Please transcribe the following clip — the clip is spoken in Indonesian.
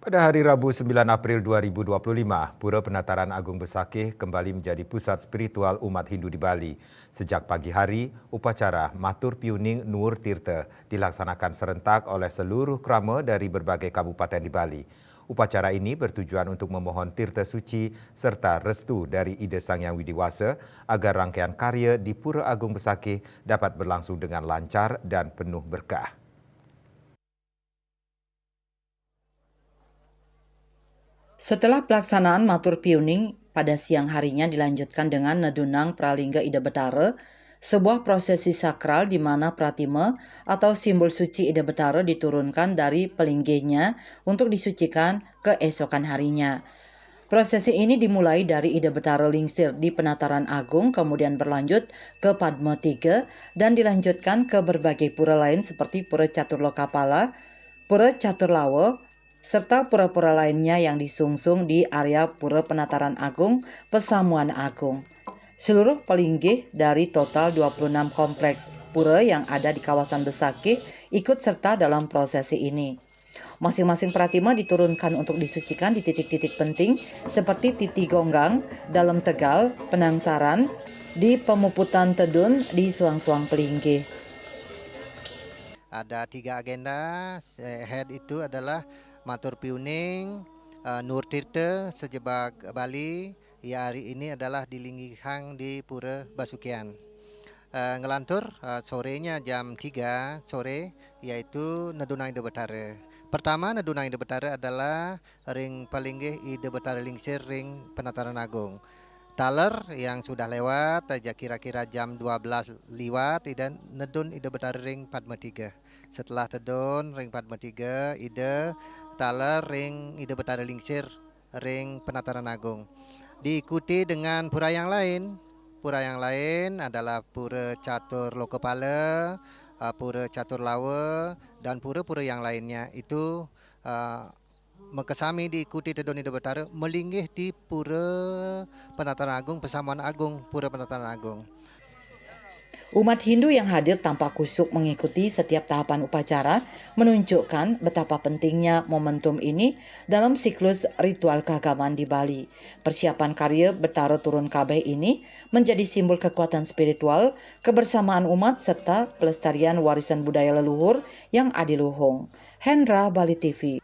Pada hari Rabu 9 April 2025, Pura Penataran Agung Besakih kembali menjadi pusat spiritual umat Hindu di Bali. Sejak pagi hari, upacara Matur Piuning Nur Tirta dilaksanakan serentak oleh seluruh krama dari berbagai kabupaten di Bali. Upacara ini bertujuan untuk memohon tirta suci serta restu dari Ida Sang Hyang Widiwasa agar rangkaian karya di Pura Agung Besakih dapat berlangsung dengan lancar dan penuh berkah. Setelah pelaksanaan Matur Piuning, pada siang harinya dilanjutkan dengan Nedunang Pralingga Ida Betara, sebuah prosesi sakral di mana pratima atau simbol suci Ida Betara diturunkan dari pelinggihnya untuk disucikan keesokan harinya. Prosesi ini dimulai dari Ida Betara Lingsir di Penataran Agung, kemudian berlanjut ke Padma Tiga dan dilanjutkan ke berbagai pura lain seperti Pura Caturlokapala, Pura Caturlawa, serta pura-pura lainnya yang disungsung di area Pura Penataran Agung, Pesamuan Agung. Seluruh pelinggih dari total 26 kompleks pura yang ada di kawasan Besakih ikut serta dalam prosesi ini. Masing-masing pratima diturunkan untuk disucikan di titik-titik penting seperti Titi Gonggang, Dalam Tegal, Penangsaran, di Pemuputan Tedun, di Suang-Suang Pelinggih. Ada 3 agenda. Head itu adalah Matur Piuning, Nur Tirta Sejebak Bali. Ya, hari ini adalah di Linggihang di Pura Basukian. Ngelantur sorenya jam 3 sore, yaitu Nedunang Ida Betara. Pertama, Nedunang Ida Betara adalah ring palinggih Ida Betara Lingsir ring Penataran Agung. Taler yang sudah lewat aja kira-kira jam 12 lewat dan Nedun Ida Betara ring Padma 3. Setelah Tedun ring Padma 3, Ida Taler ring Ida Betara Lingsir ring Penataran Agung. Diikuti dengan pura yang lain. Pura yang lain adalah Pura Catur Lokapala, Pura Catur Lawa, dan pura-pura yang lainnya. Itu Mekesami diikuti Tedun Ida Betara melinggih di Pura Penataran Agung, Pesamuan Agung, Pura Penataran Agung. Umat Hindu yang hadir tanpa kusyuk mengikuti setiap tahapan upacara menunjukkan betapa pentingnya momentum ini dalam siklus ritual keagamaan di Bali. Persiapan karya Betara Turun Kabeh ini menjadi simbol kekuatan spiritual, kebersamaan umat, serta pelestarian warisan budaya leluhur yang adiluhung. Hendra, Bali TV.